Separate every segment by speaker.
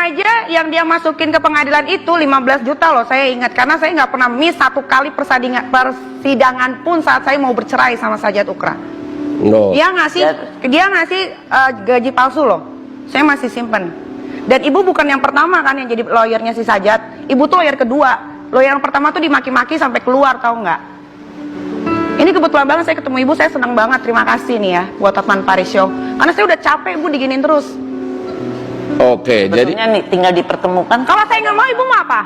Speaker 1: aja yang dia masukin ke pengadilan itu 15 juta loh, saya ingat. Karena saya nggak pernah miss satu kali persidangan pun saat saya mau bercerai sama Sajat Ukra.
Speaker 2: No.
Speaker 1: Dia ngasih gaji palsu loh, saya masih simpen. Dan ibu bukan yang pertama kan yang jadi lawyernya si Sajat. Ibu tuh lawyer kedua. Lawyer yang pertama tuh dimaki-maki sampai keluar, tahu nggak? Ini kebetulan banget saya ketemu ibu, saya senang banget. Terima kasih nih ya buat Hotman Paris Show. Karena saya udah capek ibu diginin terus.
Speaker 2: Oke, jadi
Speaker 3: nih tinggal dipertemukan.
Speaker 1: Kalau saya nggak mau, ibu mau apa?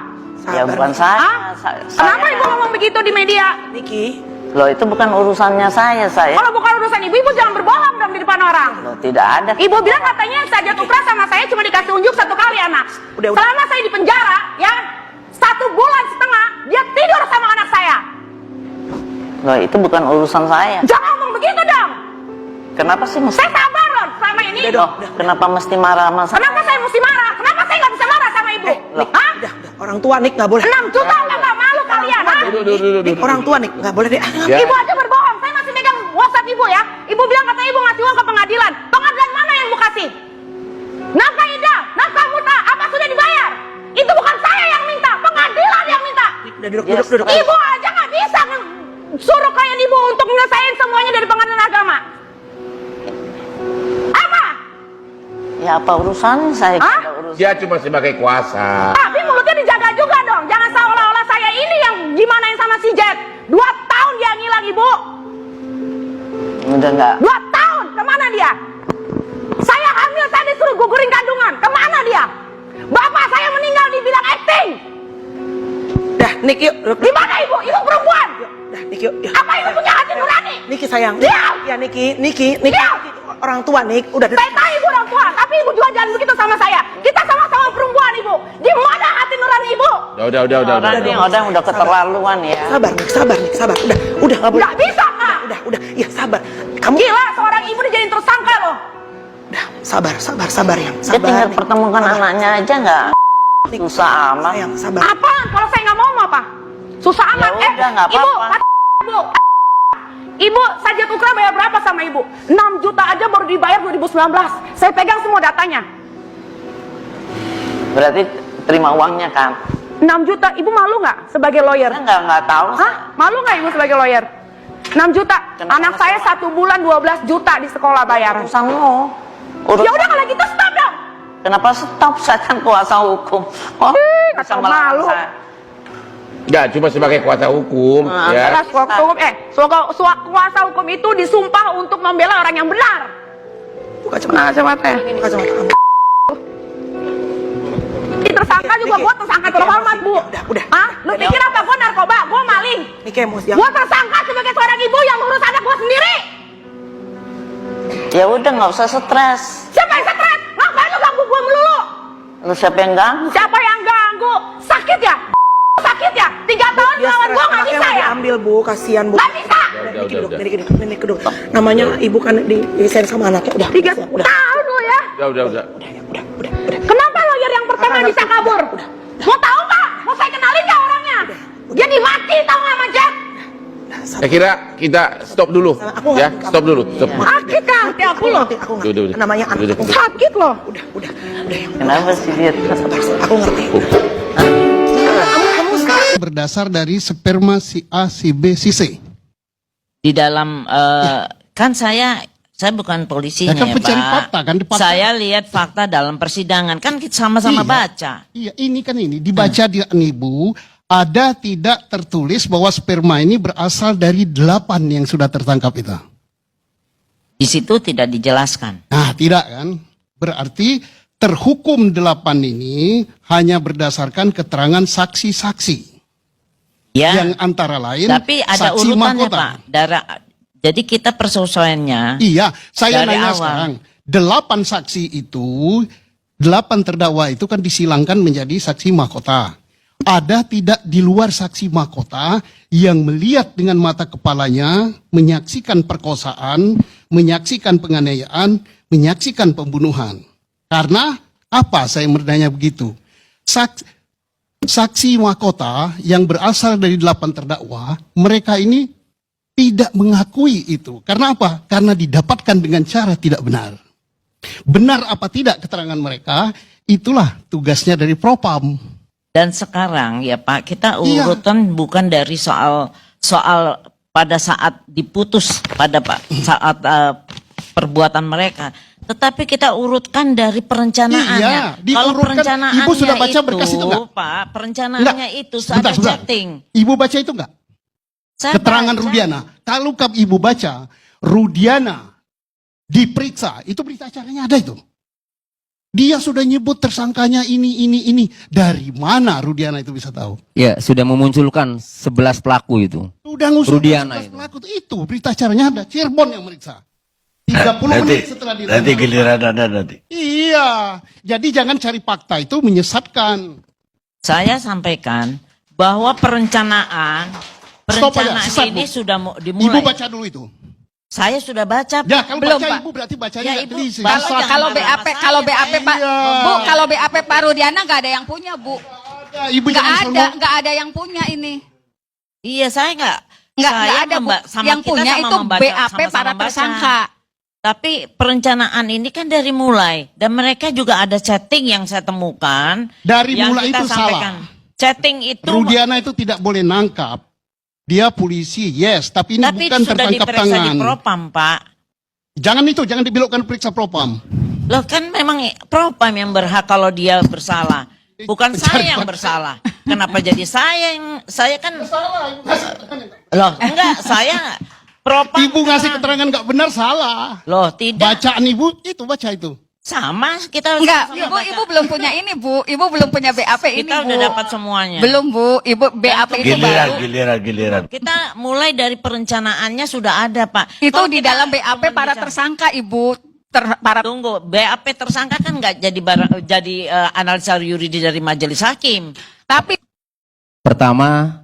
Speaker 3: Ya bukan saya.
Speaker 1: Kenapa ibu ngomong begitu di media?
Speaker 4: Niki,
Speaker 3: Loh itu bukan urusannya saya.
Speaker 1: Kalau bukan urusan ibu, ibu jangan berbohong dong di depan orang.
Speaker 3: Loh tidak ada.
Speaker 1: Ibu bilang katanya Sajat Ukra sama saya cuma dikasih unjuk 1 kali anak.
Speaker 4: Udah.
Speaker 1: Selama saya di penjara, ya 1,5 bulan dia tidur sama anak saya.
Speaker 3: Loh itu bukan urusan saya.
Speaker 1: Jangan ngomong begitu dong.
Speaker 3: Kenapa sih mesti?
Speaker 1: Saya sabar loh selama ini.
Speaker 3: Loh, kenapa mesti marah sama saya?
Speaker 1: Kenapa saya mesti marah? Kenapa saya nggak bisa marah sama ibu? Hah?
Speaker 4: udah. Orang tua Nik nggak boleh.
Speaker 1: 6 juta nggak malu kalian? Hah?
Speaker 4: Nik, orang tua Nik nggak boleh deh.
Speaker 2: Ya.
Speaker 1: Ibu aja berbohong. Saya masih megang WhatsApp ibu ya. Ibu bilang katanya ibu ngasih uang ke pengadilan. Pengadilan mana yang ibu kasih? Nafkah Ida, nafkah Muta, apa sudah dibayar? Itu bukan saya yang minta, pengadilan yang minta.
Speaker 4: Udah duduk.
Speaker 1: Ibu aja nggak bisa suruh klien ibu untuk menyelesaikan semuanya dari pengadilan agama. Apa?
Speaker 3: Ya apa urusannya saya?
Speaker 1: Hah?
Speaker 3: Ada urusan.
Speaker 2: dia cuma sebagai kuasa.
Speaker 1: Tapi mulutnya dijaga juga dong. Jangan seolah-olah saya ini yang gimanain sama si Jet. 2 tahun dia ngilang ibu.
Speaker 3: Udah enggak.
Speaker 1: 2 tahun, kemana dia? Saya hamil, saya disuruh gugurin kandungan. Kemana dia? Bapak saya meninggal dibilang acting.
Speaker 4: Dah, Nik yuk.
Speaker 1: Di mana ibu? Ibu perempuan.
Speaker 4: Dah, Nik yuk.
Speaker 1: Apa ibu punya hati nurani?
Speaker 4: Niki sayang.
Speaker 1: Diam.
Speaker 4: Ya Niki.
Speaker 1: Diam.
Speaker 4: Orang tua Nik, udah.
Speaker 1: Saya tahu ibu orang tua, tapi ibu juga jangan begitu sama saya. Kita sama-sama perempuan ibu. Di mana hati nurani ibu?
Speaker 2: Udah.
Speaker 3: Udah keterlaluan ya.
Speaker 4: Sabar Nik. Udah nggak boleh.
Speaker 1: Nggak bisa kak.
Speaker 4: Udah. Ya sabar. Kamu
Speaker 1: Gila, seorang ibu dijadiin tersangka loh.
Speaker 4: udah sabar yang.
Speaker 3: Dia tinggal
Speaker 4: Nik.
Speaker 3: pertemukan
Speaker 4: Sabar.
Speaker 3: anaknya aja nggak.
Speaker 4: Nik,
Speaker 3: Susah amat.
Speaker 4: sayang, sabar.
Speaker 1: Apaan? Kalau saya nggak mau apa? Susah
Speaker 3: Ya
Speaker 1: amat.
Speaker 3: udah, nggak
Speaker 1: Ibu,
Speaker 3: apa-apa.
Speaker 1: Ibu, Sajat Ukra bayar berapa sama ibu? 6 juta aja baru dibayar 2019. Saya pegang semua datanya.
Speaker 3: Berarti terima uangnya kan?
Speaker 1: 6 juta, ibu malu nggak sebagai lawyer?
Speaker 3: Saya nggak tahu.
Speaker 1: Hah? Malu nggak ibu sebagai lawyer? 6 juta.
Speaker 3: Kenapa
Speaker 1: Anak saya 1 bulan 12 juta di sekolah bayaran.
Speaker 3: Urusanmu.
Speaker 1: Ya udah kalau gitu stop dong.
Speaker 3: Kenapa stop? Saya kan kuasa hukum. Oh, bisa
Speaker 1: kacau
Speaker 3: melarang
Speaker 1: malu.
Speaker 3: saya.
Speaker 2: Enggak, cuma sebagai kuasa hukum. Ya.
Speaker 1: Karena kuasa hukum itu disumpah untuk membela orang yang benar.
Speaker 4: Buka kacamata ya. Buka kacamata kamu.
Speaker 1: Ini tersangka juga, gua tersangka terhormat bu.
Speaker 4: Udah.
Speaker 1: Hah? Lu pikir apa? Gua narkoba, gua maling.
Speaker 4: Niki emosi yang.
Speaker 1: Gua tersangka sebagai seorang ibu yang ngurus anak gua sendiri.
Speaker 3: Ya udah nggak usah stres.
Speaker 1: Siapa yang stres? Ngapain lu ganggu gua melulu?
Speaker 3: Lu siapa yang ganggu?
Speaker 1: Siapa yang ganggu? Sakit ya? Sakit ya? 3 tahun
Speaker 4: Dia
Speaker 1: melawan gua nggak
Speaker 4: anaknya
Speaker 1: bisa
Speaker 4: mau
Speaker 1: ya?
Speaker 4: diambil bu, kasihan bu.
Speaker 1: Nggak bisa.
Speaker 4: Niki duduk. Namanya ibu kan disayang sama anaknya. Udah.
Speaker 1: 3
Speaker 4: Udah.
Speaker 1: tahun lu ya.
Speaker 2: Udah.
Speaker 1: Kenapa lawyer yang pertama
Speaker 4: Kakak
Speaker 1: bisa
Speaker 4: ngerti.
Speaker 1: kabur? Mau tahu nggak? Mau saya kenalin nggak orangnya? Dia dimati tahu nggak sama Jack?
Speaker 2: Saya kira kita stop dulu.
Speaker 4: Aku
Speaker 2: Ya,
Speaker 4: ngerti,
Speaker 2: stop dulu. Stop.
Speaker 1: Sakit kan hati aku loh.
Speaker 4: Aku ngerti.
Speaker 2: Udah.
Speaker 4: Namanya anak
Speaker 2: Udah.
Speaker 4: aku.
Speaker 1: Sakit loh.
Speaker 4: Udah yang.
Speaker 3: Kenapa sih dia?
Speaker 4: Sabar. Aku ngerti.
Speaker 5: Berdasar dari sperma si A, si B, si C.
Speaker 6: Di dalam kan saya bukan polisinya
Speaker 5: Ya kan
Speaker 6: ya,
Speaker 5: pencari
Speaker 6: Pak.
Speaker 5: fakta, kan, di fakta.
Speaker 6: Saya lihat fakta dalam persidangan kan kita sama-sama
Speaker 5: Iya.
Speaker 6: baca.
Speaker 5: Iya, ini dibaca di Ibu, ada tidak tertulis bahwa sperma ini berasal dari 8 yang sudah tertangkap itu.
Speaker 6: Di situ tidak dijelaskan.
Speaker 5: Nah, tidak kan? Berarti terhukum 8 ini hanya berdasarkan keterangan saksi-saksi.
Speaker 6: Ya.
Speaker 5: Yang antara lain
Speaker 6: Tapi ada
Speaker 5: saksi
Speaker 6: urutannya,
Speaker 5: mahkota.
Speaker 6: Pak. Jadi kita persesuaiannya.
Speaker 5: Iya, saya
Speaker 6: Dari
Speaker 5: nanya
Speaker 6: awal.
Speaker 5: sekarang. 8 saksi itu, 8 terdakwa itu kan disilangkan menjadi saksi mahkota. Ada tidak di luar saksi mahkota yang melihat dengan mata kepalanya, menyaksikan perkosaan, menyaksikan penganiayaan, menyaksikan pembunuhan. Karena apa saya bertanya begitu? Saksi mahkota yang berasal dari 8 terdakwa, mereka ini tidak mengakui itu. Karena apa? Karena didapatkan dengan cara tidak benar. Benar apa tidak keterangan mereka, itulah tugasnya dari Propam.
Speaker 6: Dan sekarang ya Pak, kita
Speaker 5: Iya.
Speaker 6: urutan bukan dari soal pada saat diputus pada saat perbuatan mereka, tetapi kita urutkan dari perencanaannya.
Speaker 5: Iya,
Speaker 6: Kalau
Speaker 5: diurutkan.
Speaker 6: perencanaannya
Speaker 5: Ibu sudah baca berkas itu nggak?
Speaker 6: Pak, perencanaannya itu
Speaker 5: Sebentar,
Speaker 6: ada
Speaker 5: sebentar.
Speaker 6: chatting.
Speaker 5: Ibu baca itu enggak?
Speaker 6: Saya
Speaker 5: Keterangan
Speaker 6: baca.
Speaker 5: Rudiana. Kalau ibu baca, Rudiana diperiksa, itu berita acaranya ada itu. Dia sudah nyebut tersangkanya ini. Dari mana Rudiana itu bisa tahu?
Speaker 7: Ya, sudah memunculkan 11 pelaku itu.
Speaker 5: Sudah ngusul
Speaker 7: Rudiana
Speaker 5: 11 pelaku itu berita acaranya ada. Cirebon yang meriksa. 30 menit setelah
Speaker 8: Nanti
Speaker 5: ditangkap.
Speaker 8: giliran Anda nanti.
Speaker 5: Iya. Jadi jangan cari fakta itu menyesatkan.
Speaker 6: Saya sampaikan bahwa perencanaan
Speaker 5: Stop aja, sesat,
Speaker 6: ini
Speaker 5: Bu.
Speaker 6: sudah
Speaker 5: Ibu
Speaker 6: dimulai.
Speaker 5: baca dulu itu.
Speaker 6: Saya sudah baca.
Speaker 5: Ya, kalau
Speaker 9: Belum,
Speaker 5: baca
Speaker 9: Pak.
Speaker 5: ibu berarti bacanya
Speaker 6: Ya,
Speaker 5: nggak
Speaker 6: Ibu,
Speaker 5: teliti.
Speaker 6: Bapak
Speaker 9: Kalau
Speaker 6: jangan
Speaker 9: kalau
Speaker 6: marah
Speaker 9: BAP
Speaker 6: sama
Speaker 9: kalau
Speaker 6: saya,
Speaker 9: BAP Pak
Speaker 5: Iya.
Speaker 9: Bu, kalau BAP Pak Rudiana nggak ada yang punya, Bu.
Speaker 5: Ibu jangan sombong.
Speaker 9: Nggak ada yang punya ini.
Speaker 6: Iya, saya nggak
Speaker 9: Nggak ada, Bu. Yang punya itu BAP para tersangka.
Speaker 6: Tapi perencanaan ini kan dari mulai, dan mereka juga ada chatting yang saya temukan.
Speaker 5: Dari
Speaker 6: yang
Speaker 5: mulai
Speaker 6: kita
Speaker 5: itu
Speaker 6: sampaikan.
Speaker 5: salah.
Speaker 6: Chatting itu
Speaker 5: Rudiana itu tidak boleh nangkap. Dia polisi, yes, tapi ini
Speaker 6: tapi
Speaker 5: bukan
Speaker 6: itu sudah
Speaker 5: tertangkap
Speaker 6: diperiksa di
Speaker 5: tangan.
Speaker 6: Propam, Pak.
Speaker 5: Jangan dibelokkan periksa Propam.
Speaker 6: Loh kan memang Propam yang berhak kalau dia bersalah. Bukan saya yang bersalah. Kenapa jadi saya kan loh enggak, saya Propam.
Speaker 5: Ibu ngasih keterangan nggak benar salah.
Speaker 6: Loh, tidak.
Speaker 5: Bacaan ibu itu baca itu.
Speaker 6: Sama kita
Speaker 9: Enggak,
Speaker 6: sama-sama
Speaker 9: Ibu
Speaker 6: baca.
Speaker 9: belum punya ini, Bu. Ibu belum punya BAP ini,
Speaker 6: Kita
Speaker 9: Bu.
Speaker 6: udah dapat semuanya.
Speaker 9: Belum, Bu. Ibu BAP itu baru.
Speaker 8: Giliran.
Speaker 6: Kita mulai dari perencanaannya sudah ada, Pak.
Speaker 9: Itu
Speaker 6: Kalau
Speaker 9: di
Speaker 6: kita
Speaker 9: dalam BAP
Speaker 6: cuma
Speaker 9: para
Speaker 6: bicara-
Speaker 9: tersangka, Ibu. Para
Speaker 6: Tunggu, BAP tersangka kan nggak jadi analisa yuridis dari majelis hakim.
Speaker 9: tapi
Speaker 7: Pertama,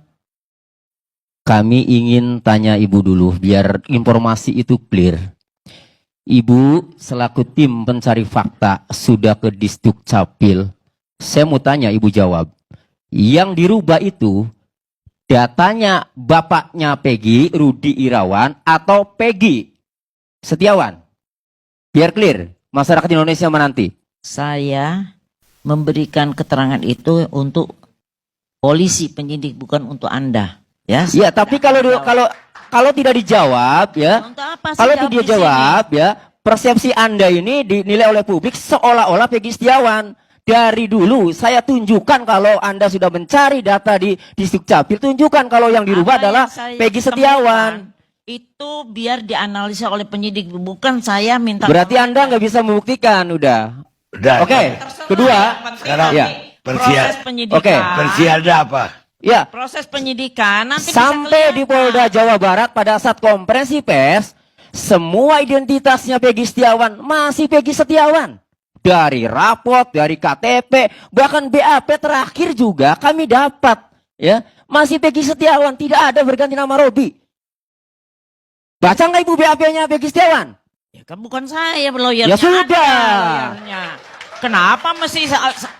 Speaker 7: kami ingin tanya Ibu dulu biar informasi itu clear. Ibu selaku tim pencari fakta sudah ke Disduk Capil. Saya mau tanya Ibu jawab. Yang dirubah itu datanya bapaknya Peggy, Rudi Irawan atau Peggy Setiawan? Biar clear, masyarakat Indonesia menanti.
Speaker 6: Saya memberikan keterangan itu untuk polisi penyidik, bukan untuk Anda. Ya,
Speaker 7: Ya, tapi kalau tidak dijawab ya,
Speaker 6: Untuk apa sih
Speaker 7: kalau
Speaker 6: jawab
Speaker 7: tidak
Speaker 6: di sini?
Speaker 7: jawab ya, persepsi Anda ini dinilai oleh publik seolah-olah Peggy Setiawan. Dari dulu saya tunjukkan kalau Anda sudah mencari data di Dukcapil, tunjukkan kalau yang dirubah
Speaker 6: Apa
Speaker 7: adalah
Speaker 6: yang saya
Speaker 7: Peggy Setiawan.
Speaker 6: temukan, itu biar dianalisa oleh penyidik, bukan saya minta.
Speaker 7: Berarti Anda nggak bisa membuktikan, udah.
Speaker 8: Udah.
Speaker 7: Oke, kedua,
Speaker 8: Sekarang
Speaker 7: ya.
Speaker 6: proses penyidikan.
Speaker 7: Oke.
Speaker 8: Versi Anda apa?
Speaker 7: Ya,
Speaker 6: Proses penyidikan nanti
Speaker 7: sampai
Speaker 6: bisa
Speaker 7: di
Speaker 6: kelihatan.
Speaker 7: Polda Jawa Barat pada saat konferensi pers, semua identitasnya Peggy Setiawan masih Peggy Setiawan. Dari rapot, dari KTP, bahkan BAP terakhir juga kami dapat, ya, masih Peggy Setiawan, tidak ada berganti nama Robi. Baca nggak Ibu BAP-nya Peggy Setiawan?
Speaker 6: Ya kan bukan saya lawyernya.
Speaker 7: Ya sudah.
Speaker 6: ada lawyernya. Kenapa mesti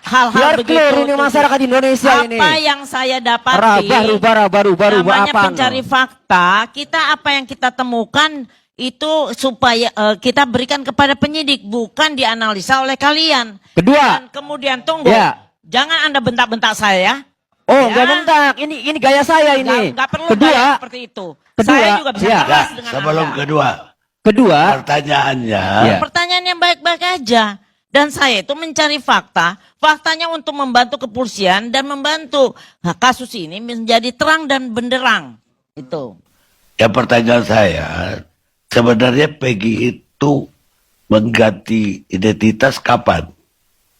Speaker 6: hal-hal
Speaker 7: Biar
Speaker 6: begitu?
Speaker 7: clear ini masyarakat Indonesia
Speaker 6: apa
Speaker 7: ini.
Speaker 6: yang saya dapati?
Speaker 7: Baru
Speaker 6: namanya
Speaker 7: apa?
Speaker 6: pencari fakta. Kita apa yang kita temukan itu supaya kita berikan kepada penyidik, bukan dianalisa oleh kalian.
Speaker 7: Kedua.
Speaker 6: Dan kemudian tunggu.
Speaker 7: Ya.
Speaker 6: Jangan Anda bentak-bentak saya.
Speaker 7: Oh,
Speaker 6: Ya.
Speaker 7: nggak bentak. Ini gaya saya ini.
Speaker 6: Nggak perlu
Speaker 7: Kedua,
Speaker 6: gaya seperti itu.
Speaker 7: kedua,
Speaker 6: Saya juga bisa
Speaker 7: ya.
Speaker 6: keras dengan
Speaker 8: Sebelum
Speaker 6: Anda.
Speaker 8: kedua, pertanyaannya.
Speaker 7: Ya.
Speaker 6: Pertanyaan yang baik-baik aja. Dan saya itu mencari fakta. Faktanya untuk membantu kepolisian dan membantu kasus ini menjadi terang dan benderang. Itu.
Speaker 8: Ya pertanyaan saya, sebenarnya Peggy itu mengganti identitas kapan?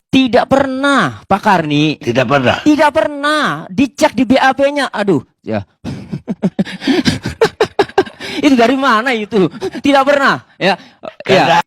Speaker 7: Tidak pernah, Pak Karni.
Speaker 8: Tidak pernah.
Speaker 7: Tidak pernah. Dicek di BAP-nya. Aduh, ya. Itu dari mana itu? Tidak pernah, ya. Ya.
Speaker 8: Karena